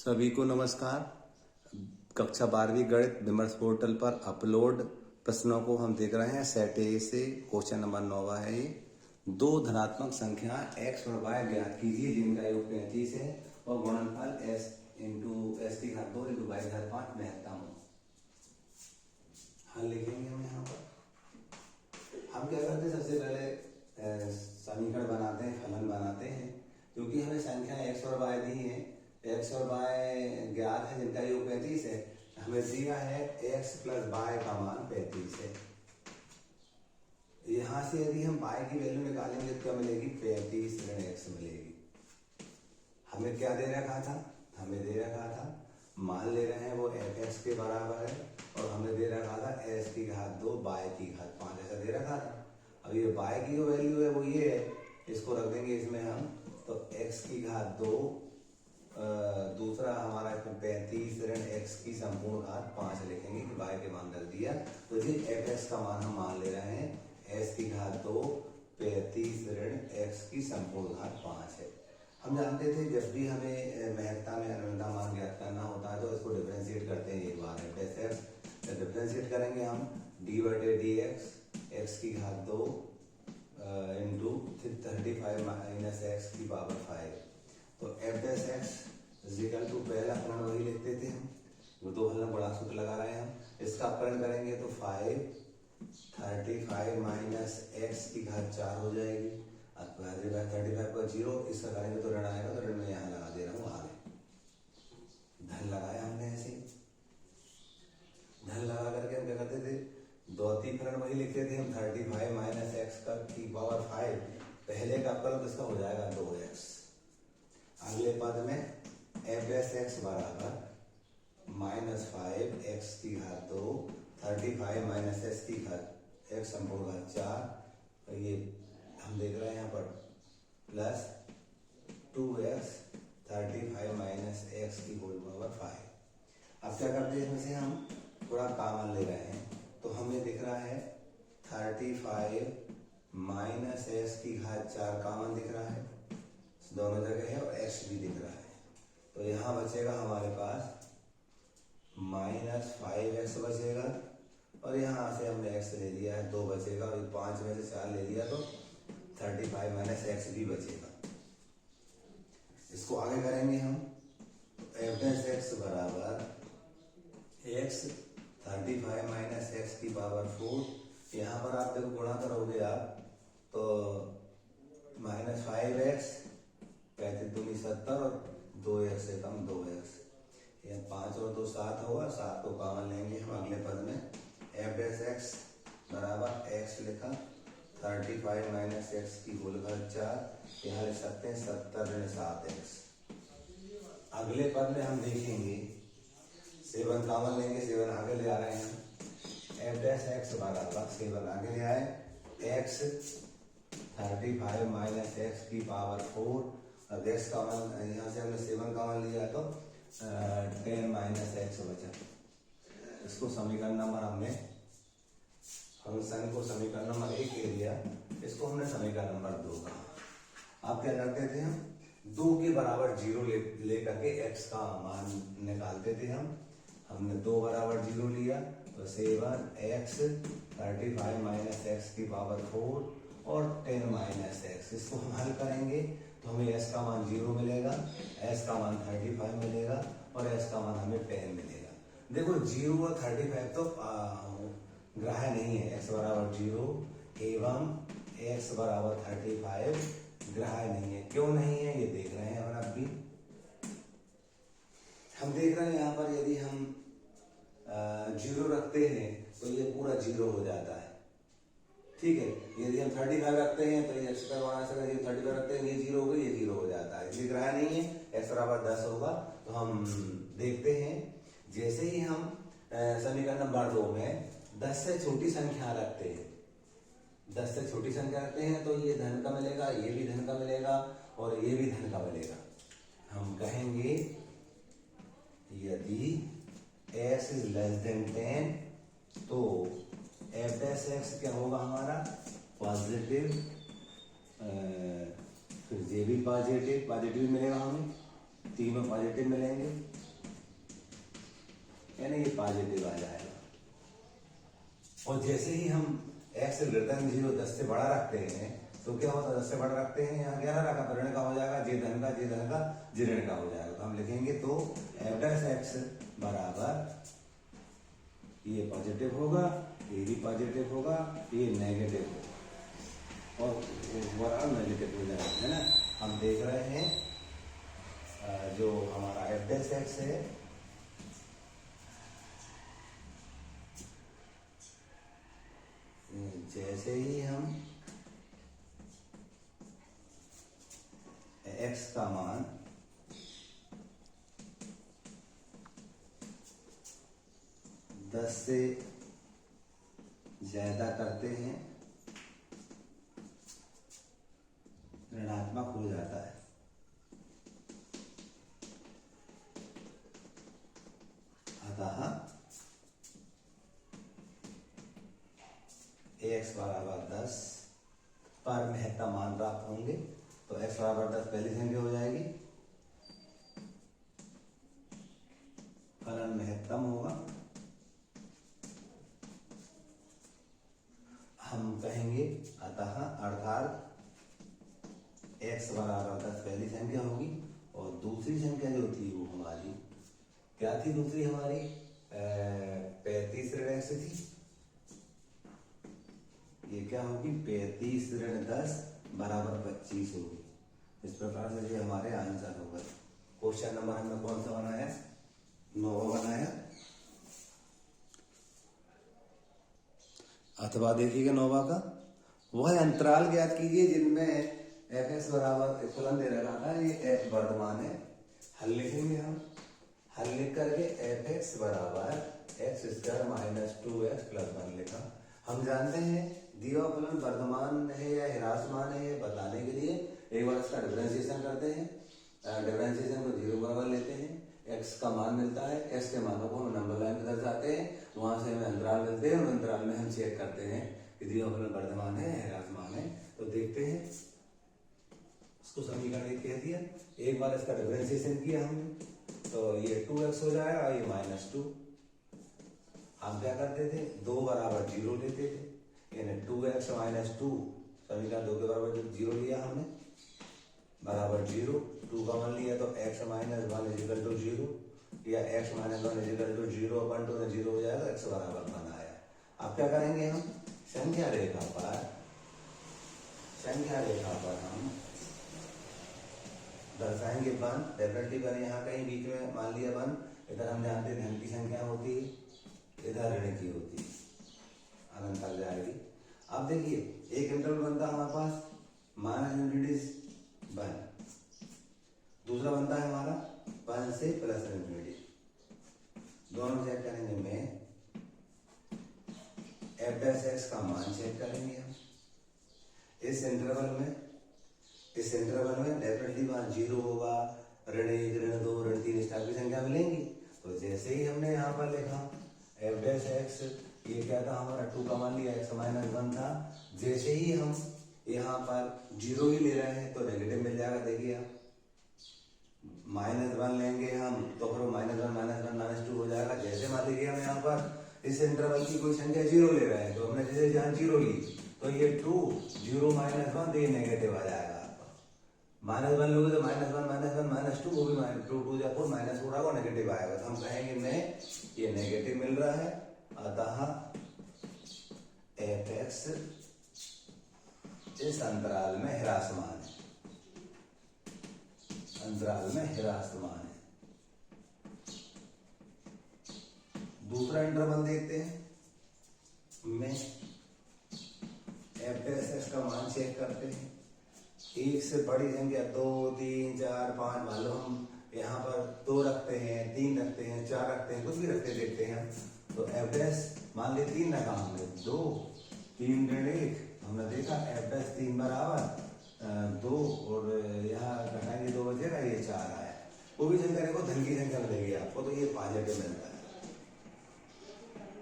सभी को नमस्कार। कक्षा 12वीं गणित विमर्श पोर्टल पर अपलोड प्रश्नों को हम देख रहे हैं। सेट ए से क्वेश्चन नंबर 9 है। ये दो धनात्मक संख्या x और y ज्ञात कीजिए जिनका योग 35 है और गुणनफल s इंटू एस की घात 2 इंटू y की घात 5 महत्तम हो। हल लिखेंगे हम यहाँ पर। हम क्या करते हैं, सबसे पहले समीकरण बनाते हैं, फलन बनाते हैं। क्योंकि हमें संख्या x और y दी है, x और y ज्ञात है जिनका योग 35 है। हमें दिया है x प्लस y का मान 35 है। यहाँ से यदि हम y की वैल्यू निकालेंगे तो क्या मिलेगी? 35 ऋण x मिलेगी। हमें क्या दे रखा था? हमें दे रखा था, मान ले रहे हैं वो fx के बराबर है और हमें दे रखा था s की घात 2 y की घात 5 ऐसा दे रखा था। अब ये y की जो वैल्यू है वो ये है, इसको रख देंगे इसमें हम, तो x की घात 2 दूसरा हमारा इसमें 35 ऋण x की संपूर्ण घात 5 लिखेंगे कि y के मान रख दिया। तो ये fx का मान हम मान ले रहे हैं s की घात 2 35 ऋण x की संपूर्ण घात 5 है। हम जानते थे जब भी हमें महत्ता में अनंता मान ज्ञात करना होता है तो इसको डिफरेंशिएट करते हैं एक बार f(x). डिफरेंशिएट करेंगे हम d/dx x की घात 2 इंटू 35 माइनस x की पावर 5। तो f(x) पहला अपकरण वही लिखते थे हम, वो दो हल बड़ा सूत्र लगा रहे हैं हम। इसका अपकरण करेंगे तो 35 माइनस x की घात 4 हो जाएगी। 35 का 0, इसका करेंगे तो ऋण आएगा, तो ऋण में यहाँ लगा दे रहा हूँ आगे। धन लगाया हमने ऐसे, धन लगा करके हम क्या करते थे, द्वितीय फलन वही लिखते थे हम। 35 माइनस x की पावर 5, पहले का अपकरण तो इसका हो जाएगा 2x। अगले पद में f(x) बराबर माइनस 5x की घात 2 35 माइनस s की घात x संपूर्ण घात 4, तो ये हम देख रहे हैं यहाँ पर प्लस 2x 35 माइनस x की होल पावर 5। अब क्या करते हैं, इसमें से हम थोड़ा कॉमन ले रहे हैं, तो हमें दिख रहा है 35 माइनस s की घात 4 कॉमन दिख रहा है, दोनों जगह है, और x भी दिख रहा है। तो यहाँ बचेगा हमारे पास माइनस 5x बचेगा, और यहाँ से हमने x ले लिया है 2 बचेगा, और 5 में से 4 ले लिया तो 35 माइनस x भी बचेगा। इसको आगे करेंगे हम, f(x) बराबर x 35 माइनस x की पावर 4। यहाँ पर आप देखो गुणा करोगे आप तो माइनस 5x 35 दूनी 70 और 2x से कम 2x, 5 और 2 7 होगा, 7 को कॉमन लेंगे हम अगले पद में। f(x) बराबर x लिखा 35 माइनस x की होल घात 4, यहाँ लिख सकते हैं 70 ऋण 7x। अगले पद में हम देखेंगे 7 कॉमन लेंगे, 7 आगे ले आ रहे हैं। f(x) बराबर 7 आगे ले आए x 35 माइनस x की पावर 4। अब x कॉमन, यहाँ से हमने 7 कॉमन लिया तो 10 माइनस x बचा। इसको समीकरण नंबर हमने फंक्शन को समीकरण नंबर 1 ले लिया, इसको हमने समीकरण नंबर 2 कहा। आप क्या करते थे, हम 2 के बराबर 0 ले करके x का मान निकालते थे हमने 2 बराबर 0 लिया तो 7x 35 माइनस x की पावर 4 और 10 माइनस x। इसको हम हल करेंगे तो हमें s का मान 0 मिलेगा, s का मान 35 मिलेगा और s का मान हमें 10 मिलेगा। देखो 0 और 35 तो ग्राह्य नहीं है, x बराबर 0 एवं x बराबर 35 ग्राह्य नहीं है। क्यों नहीं है ये देख रहे हैं और अब भी हम देख रहे हैं यहाँ पर यदि हम 0 रखते हैं तो ये पूरा 0 हो जाता है, ठीक है। यदि हम 35 रखते हैं तो ये एक्स्ट्रा वहां से 35 रखते हैं, ये 0 होगा, ये 0 हो जाता है, इसलिए ग्राह्य नहीं है। x बराबर 10 होगा। तो हम देखते हैं जैसे ही हम समीकरण नंबर 2 में 10 से छोटी संख्या रखते हैं, 10 से छोटी संख्या रखते हैं तो ये धन का मिलेगा, ये भी धन का मिलेगा और ये भी धन का मिलेगा। हम कहेंगे यदि x इज लेस देन 10 तो f(x) क्या होगा हमारा पॉजिटिव, फिर ये भी पॉजिटिव मिलेगा हमें, तीनों पॉजिटिव मिलेंगे, यानी ये पॉजिटिव आ जाएगा। और जैसे ही हम x ग्रेटर देन 0 10 से बड़ा रखते हैं तो क्या होता है, 10 से बड़ा रखते हैं, यहाँ 11 रखा तो ऋण का हो जाएगा, जे धन का जे धन का जे ऋण का हो जाएगा। तो हम लिखेंगे तो f डैश x बराबर ये पॉजिटिव होगा, ये भी पॉजिटिव होगा, ये नेगेटिव होगा और ओवरऑल नेगेटिव हो जाएगा, है ना। हम देख रहे हैं जो हमारा f डैश x है जैसे ही हम x का मान दस से ज्यादा करते हैं ऋणात्मक हो जाता है। अतः x बराबर 10 पर महत्तम मान प्राप्त होंगे। तो x बराबर 10 पहली संख्या हो जाएगी, फलन महत्तम होगा। हम कहेंगे अतः अर्थात x बराबर 10 पहली संख्या होगी और दूसरी संख्या जो थी वो हमारी क्या थी, दूसरी हमारी 35 ऋण x थी। ये क्या होगी, 35 ऋण 10 बराबर 25 होगी। इस प्रकार से ये हमारे आंसर होगा। क्वेश्चन नंबर हमने कौन सा बनाया, 9 बनाया। अथवा देखिएगा 9 का वह अंतराल ज्ञात कीजिए जिनमें fx बराबर फलन दे रखा था, ये f वर्तमान है। हल लिखेंगे हम, हल लिख करके fx बराबर x square minus 2x plus 1 लिखा। हम जानते हैं दिया हुआ फलन वर्तमान है या ह्रासमान है ये बताने के लिए एक बार इसका डिफरेंशिएशन करते हैं। डिफरेंशिएशन को 0 बराबर लेते हैं, x का मान मिलता है, x के मानों को हम नंबर लाइन में दर्शाते हैं, वहां से हमें अंतराल मिलते हैं और अंतराल में हम चेक करते हैं कि दिया हुआ फलन वर्तमान है ह्रासमान है। तो देखते हैं, इसको समीकरण 1 कह दिया। एक बार इसका डिफरेंशिएशन किया हमने तो ये 2x हो जाएगा, ये -2। हम क्या करते थे, 2 बराबर 0 लेते थे, यानी 2x माइनस 2 समीकरण 2 के बराबर 0 लिया हमने बराबर 0। 2 का मान लिया तो x माइनस 1 इजिकल टू 0 या x माइनस 1 इजिकल टू 0 अपन 2 0 हो जाएगा, x बराबर 1 आया। अब क्या करेंगे हम, संख्या रेखा पर हम दर्शाएंगे 1, डेफिनेटली 1 यहाँ कहीं बीच में मान लिया 1। इधर हम जानते हैं धन की संख्या होती है, इधर ऋण की होती है, अनंत तक जाएगी। अब देखिए एक इंटरवल बनता है हमारे पास -1, दूसरा बनता है हमारा 1 से +∞। दोनों चेक करेंगे में f डैश x का मान चेक करेंगे हम। इस इंटरवल में डेफिनेटली मान 0 होगा, ऋण 1 ऋण 2 ऋण 3 इस टाइप की संख्या मिलेंगी। तो जैसे ही हमने यहाँ पर लिखा f डैश x, ये क्या था हमारा 2 का मान लिया, x माइनस 1 था। जैसे ही हम यहाँ पर 0 ही ले रहे हैं तो नेगेटिव मिल जाएगा। देखिए आप -1 लेंगे हम तो फिर -1 -2 हो जाएगा। जैसे मान लीजिए हम यहाँ पर इस इंटरवल की कोई संख्या 0 ले रहे हैं तो हमने जैसे जहाँ 0 ली तो ये 2 0 -1 तो ये नेगेटिव आ जाएगा। -1 लोगे तो -1 -2 वो भी -2 2 या 4 -4 आएगा, नेगेटिव आएगा। तो हम कहेंगे नहीं ये नेगेटिव मिल रहा है, अतः fx इस अंतराल में ह्रासमान है, अंतराल में ह्रासमान है। दूसरा इंटरवल देखते हैं, में f डैश x का मान चेक करते हैं। 1 से बड़ी संख्या 2 3 4 5 मान लो हम यहाँ पर 2 रखते हैं, 3 रखते हैं, 4 रखते हैं, कुछ भी रखते हैं, देखते हैं हम। तो f डैश मान ली 3 रखा हमने, 2 3 ऋण 1, हमने देखा f डैश 3 बराबर 2 और यहाँ घटाएंगे 2 बचेगा, ये 4 आया। वो भी संख्या देखो धन की संख्या मिलेगी आपको, तो ये पॉजिटिव मिलता है।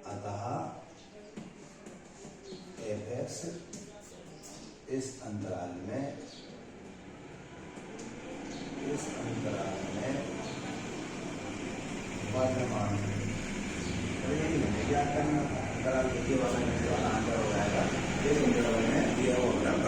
अतः fx इस अंतराल में बाद में मान यही हमें ज्ञात करना था। अगर आप नीचे वाला आंसर हो जाएगा, इस इंटरवल में दिया हुआ